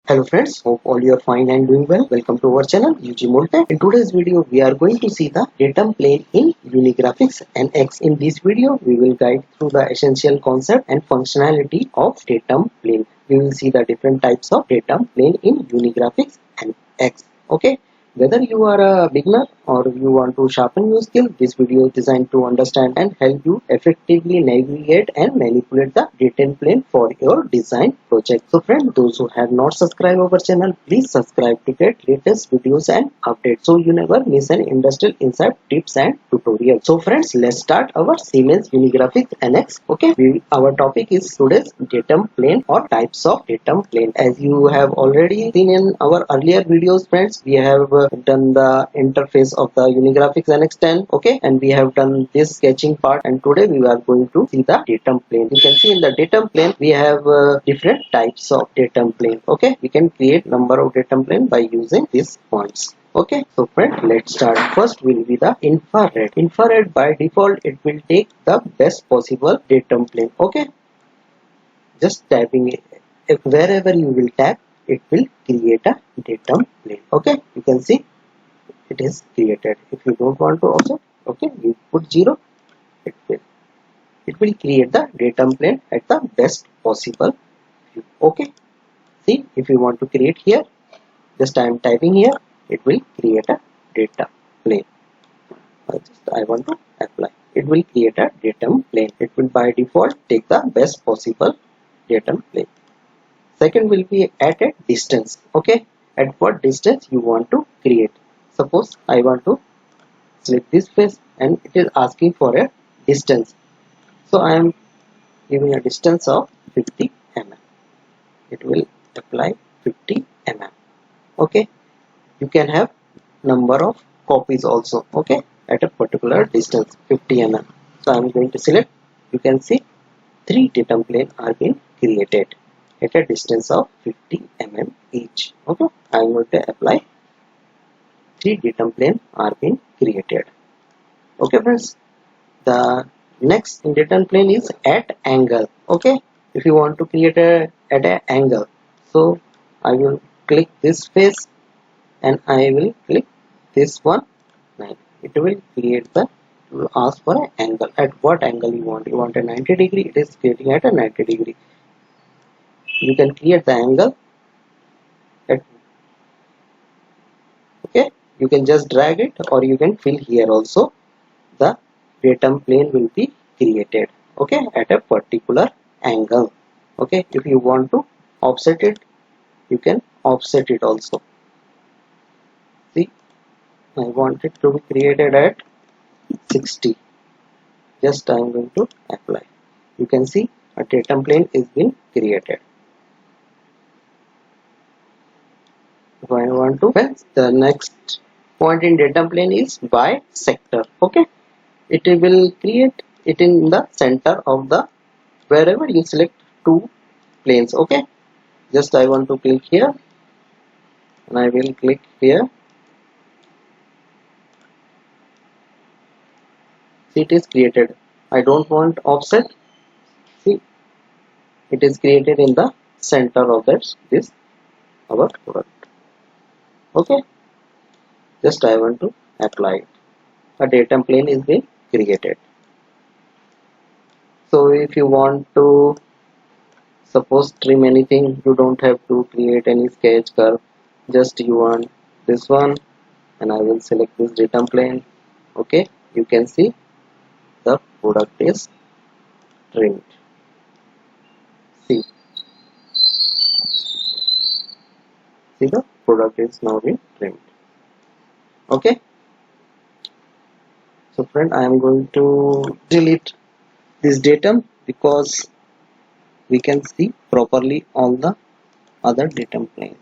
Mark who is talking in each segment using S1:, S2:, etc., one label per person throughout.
S1: Hello friends, hope all you are fine and doing well. Welcome to our channel UG Multi. In today's video, we are going to see the datum plane in Unigraphics NX. In this video, we will guide through the essential concept and functionality of datum plane. We will see the different types of datum plane in Unigraphics NX. Okay. Whether you are a beginner or you want to sharpen your skill, this video is designed to understand and help you effectively navigate and manipulate the datum plane for your design project. So friends, those who have not subscribed our channel, please subscribe to get latest videos and updates so you never miss an industrial insight, tips and tutorials. So friends, let's start our Siemens Unigraphics NX. Okay, our topic is today's datum plane or types of datum plane. As you have already seen in our earlier videos, friends, we have done the interface of the Unigraphics NX 10, okay, and we have done this sketching part, and today we are going to see the datum plane. You can see in the datum plane we have different types of datum plane. Okay, we can create number of datum plane by using these points. Okay, so friends, let's start. First will be the infrared. Infrared by default it will take the best possible datum plane. Okay, just tapping it. If wherever you will tap, it will create a datum plane. Okay, you can see it is created. If you don't want to also, okay, you put 0, it will create the datum plane at the best possible view. Okay, see, if you want to create here, just I am typing here, it will create a data plane. I want to apply. It will create a datum plane. It will by default take the best possible datum plane. Second will be at a distance. Okay, at what distance you want to create. Suppose I want to select this face and it is asking for a distance. So I am giving a distance of 50 mm. It will apply 50 mm. Okay, you can have number of copies also. Okay, at a particular distance 50 mm. So I am going to select. You can see 3 datum plane are being created at a distance of 50 mm each. Okay, I am going to apply 3 datum plane are being created. Okay friends, the next datum plane is at angle. Okay, if you want to create a at an angle, so I will click this face and I will click this one. It will create the, it will ask for an angle. At what angle you want? You want a 90 degree, it is creating at a 90 degree. You can create the angle at, okay, you can just drag it or you can fill here also. The datum plane will be created, okay, at a particular angle. Okay, if you want to offset it, you can offset it also. See, I want it to be created at 60. Just I am going to apply. You can see a datum plane is being created. If I want to, the next point in datum plane is by sector. Okay, it will create it in the center of the wherever you select 2 planes. Okay, just I want to click here and I will click here. See, it is created. I don't want offset. See, it is created in the center of this our product. Okay, just I want to apply it. A datum plane is being created. So if you want to suppose trim anything, you don't have to create any sketch curve, just you want this one and I will select this datum plane. Okay, you can see the product is trimmed. See the product is now being trimmed. Okay, so friend, I am going to delete this datum because we can see properly all the other datum planes.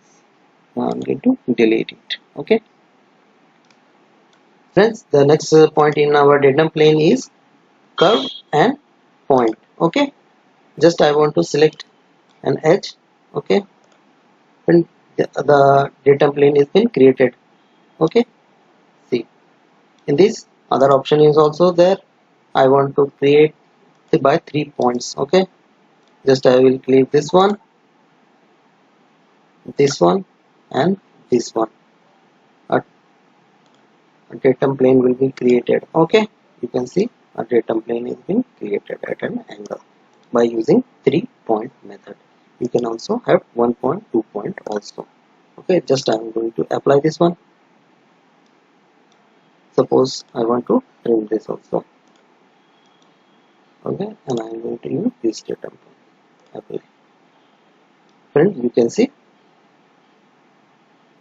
S1: Now I'm going to delete it. Okay friends, the next point in our datum plane is curve and point. Okay, just I want to select an edge. Okay, and the datum plane is been created. Okay, see, in this other option is also there. I want to create by 3 points. Okay, just I will click this one this one and this one. A datum plane will be created. Okay, you can see a datum plane is being created at an angle by using 3-point method. You can also have 1 point, 2 point also. Okay, just I am going to apply this one. Suppose I want to trim this also. Okay, and I am going to use this datum plane. Apply. Friend, you can see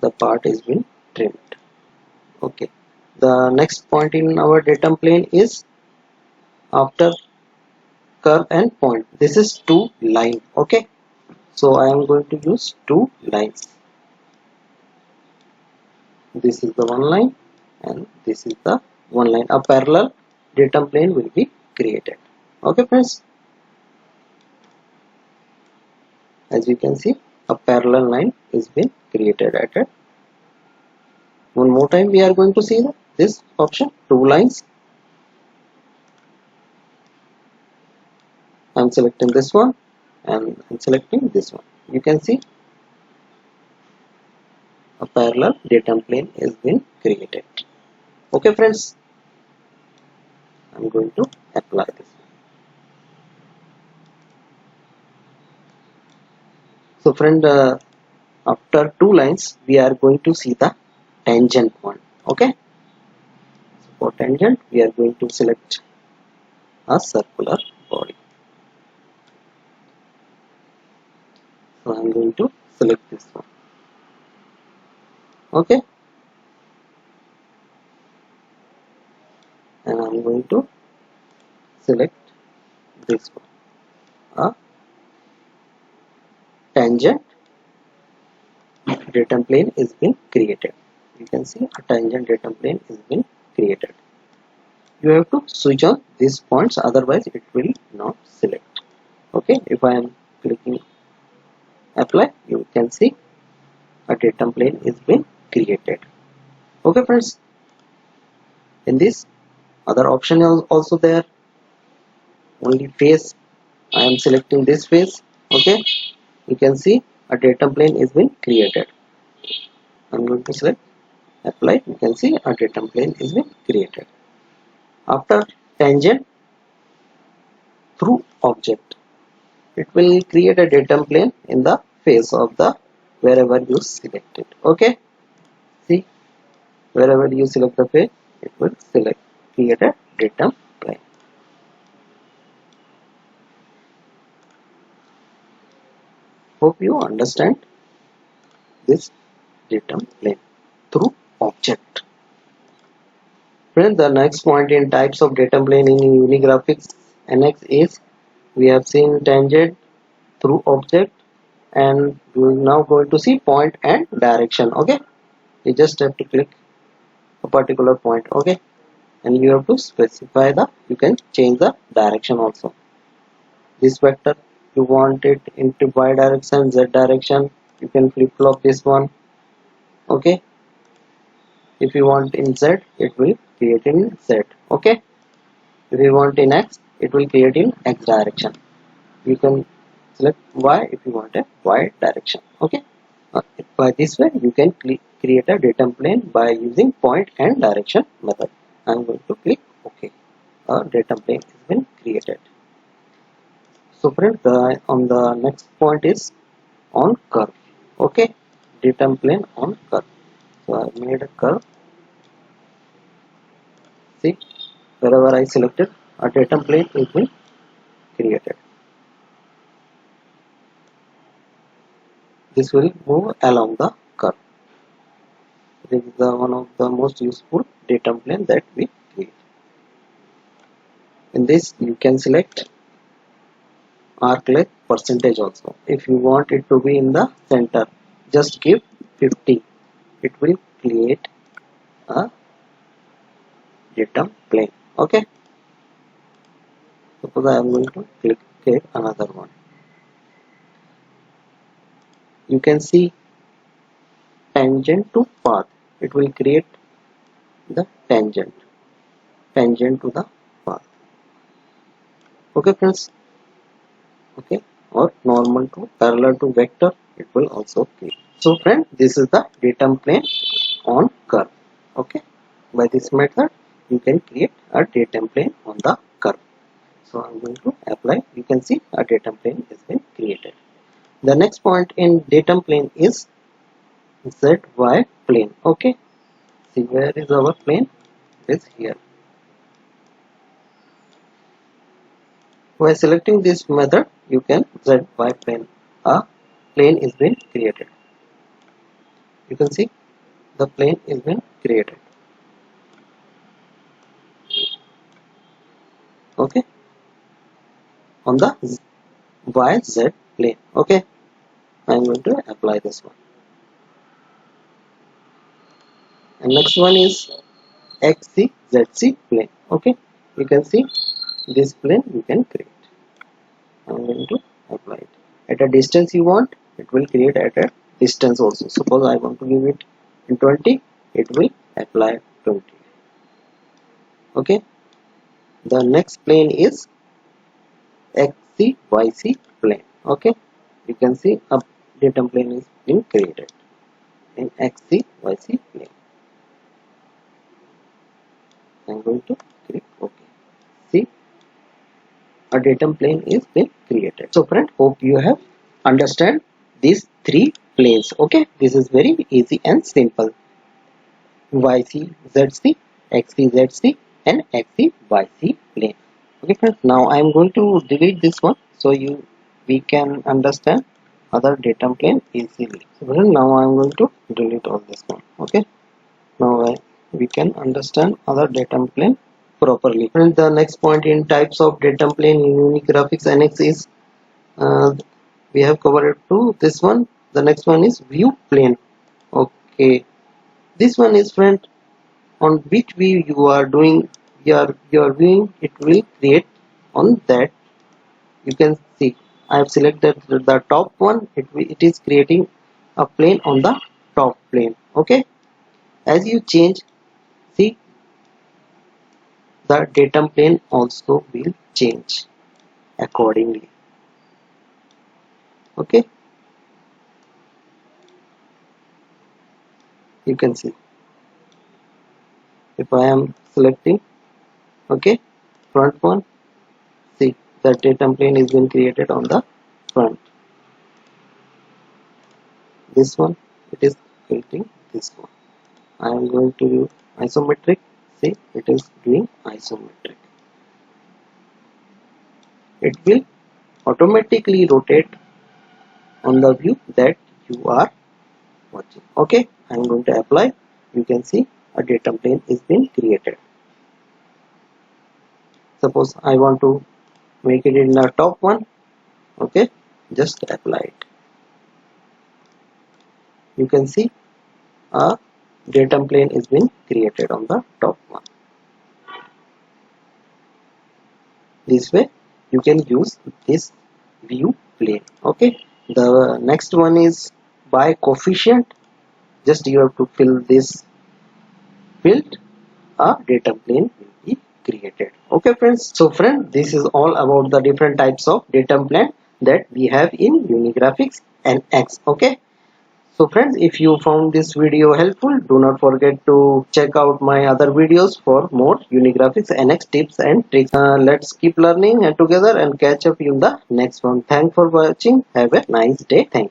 S1: the part is being trimmed. Okay, the next point in our datum plane is after curve and point. This is 2 line. Okay, so I am going to use 2 lines. This is the one line and this is the one line. A parallel datum plane will be created. Okay friends, as you can see, a parallel line is being created at it. One more time we are going to see this option, 2 lines. I am selecting this one and I am selecting this one. You can see a parallel datum plane is being created. Okay friends, I am going to apply this. So friend, after 2 lines we are going to see the tangent point. Okay, so for tangent we are going to select a circular body. So I am going to select this one. Okay, and I am going to select this one. A tangent datum plane is being created. You can see a tangent datum plane is being created. You have to switch on these points, otherwise it will not select. Okay, if I am clicking apply, you can see a datum plane is being created. Okay friends, in this other option is also there, only face. I am selecting this face. Okay, you can see a datum plane is being created. I am going to select apply. You can see a datum plane is being created. After tangent through object, it will create a datum plane in the face of the wherever you select it. Okay, see, wherever you select the face, it will create a datum plane. Hope you understand this datum plane through object. Friends, the next point in types of datum plane in Unigraphics NX is we have seen tangent through object, and we are now going to see point and direction. Okay, you just have to click a particular point. Okay, and you have to specify you can change the direction also. This vector, you want it into y direction, z direction, you can flip flop this one. Okay, if you want in z, it will create in z. Okay, if you want in x, it will create in x direction. You can select y if you want a y direction. Okay, by this way you can create a datum plane by using point and direction method. I am going to click OK. A datum plane has been created. So friends, on the next point is on curve. Okay, datum plane on curve. So I made a curve. See, wherever I selected, a datum plane is being created. This will move along the curve. This is one of the most useful datum plane that we create. In this, you can select arc length percentage also. If you want it to be in the center, just give 50. It will create a datum plane. Okay. Suppose I am going to click another one. You can see tangent to path. It will create the tangent to the path. Okay friends. Okay, or normal to parallel to vector, it will also create. So friend, this is the datum plane on curve. Okay, by this method you can create a datum plane on the curve. So I'm going to apply. You can see a datum plane has been created. The next point in datum plane is ZY plane. Okay, see where is our plane? It is here. By selecting this method, you can ZY plane. A plane is been created. You can see the plane is been created. Okay, on the YZ plane. Okay, I am going to apply this one. And next one is XCZC plane. Okay, you can see this plane you can create. I am going to apply it. At a distance you want, it will create at a distance also. Suppose I want to give it in 20, it will apply 20. Okay, the next plane is XCYC plane. Okay, you can see a datum plane is being created in XCYC plane. I am going to click OK. See, a datum plane is being created. So friend, hope you have understand these three planes. Okay, this is very easy and simple. YC, ZC, XC, ZC and XC, YC plane. Okay friends, now I am going to delete this one so we can understand other datum plane easily. So friend, now I am going to delete all this one. Okay, now we can understand other datum plane properly. And the next point in types of datum plane in Unigraphics NX is we have covered to this one. The next one is view plane. Okay, this one is friend on which view you are doing your viewing, it will create on that. You can see I have selected the top one. It is creating a plane on the top plane. Okay, as you change, see the datum plane also will change accordingly. Okay, you can see if I am selecting, okay, front one, see the datum plane is been created on the front. This one, it is creating this one. I am going to do isometric. See, it is doing isometric. It will automatically rotate on the view that you are watching. Okay, I am going to apply. You can see a datum plane is being created. Suppose I want to make it in the top one. Okay, just apply it. You can see a datum plane is being created on the top one. This way you can use this view plane. Okay, the next one is by coefficient. Just you have to fill this field, a datum plane will be created. Okay friends, so friend, this is all about the different types of datum plane that we have in Unigraphics NX. Okay, so friends, if you found this video helpful, do not forget to check out my other videos for more Unigraphics NX tips and tricks. Let's keep learning and together and catch up in the next one. Thanks for watching. Have a nice day. Thanks.